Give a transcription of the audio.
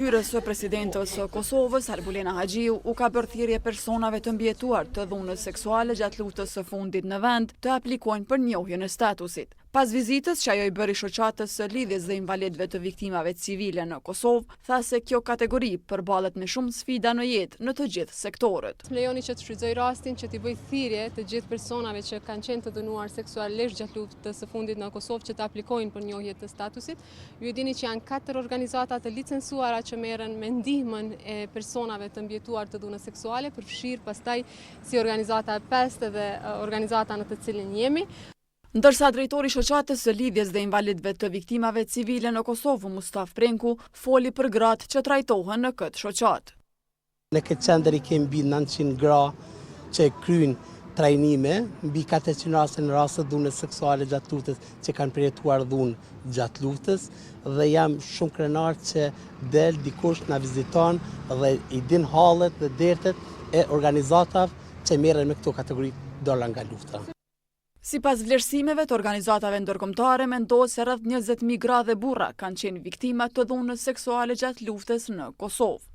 Hyrës së presidentës së Kosovës, Arbulena Haxhiu, u ka bërë thirrje personave të mbjetuar të dhunës seksuale gjatë luftës së fundit në vend të aplikojnë për njohjen e statusit. Pas vizitës që ajo i bëri shoqatës së lidhjes dhe invalidëve të viktimave civile në Kosovë, tha se kjo kategori përballet me shumë sfida në jetë në të gjithë sektorët. Më lejoni që të shfrytëzoj rastin që t'i bëj thirrje të gjithë personave që kanë qenë të dënuar seksualisht gjatë luftës së fundit në Kosovë që të aplikojnë për njohje të statusit. Ju e dini që janë 4 organizata të licencuara që merren me ndihmën e personave të mbjetuar të dhunës seksuale, përfshirë pastaj si organizata PEST dhe organizata në të cilin jemi. Ndërsa drejtori i shoqatës së lidhjes dhe invalidëve të viktimave civile në Kosovë, Mustaf Prenku, foli për gratë që trajtohen në këtë shoqatë. Në këtë qendër i kemi mbi 900 gra që kryjnë trajnime, mbi 400 raste në raste dhunës seksuale gjatë luftës që kanë përjetuar dhunë gjatë luftës, dhe jam shumë krenar që del dikush na viziton dhe i din hallet dhe dertet e organizatave që merren me këto kategori dola nga lufta. Sipas vlerësimeve të organizatave ndërkombëtare, mendohet se rreth 20.000 gra dhe burra kanë qenë viktima të dhunës seksuale gjatë luftës në Kosovë.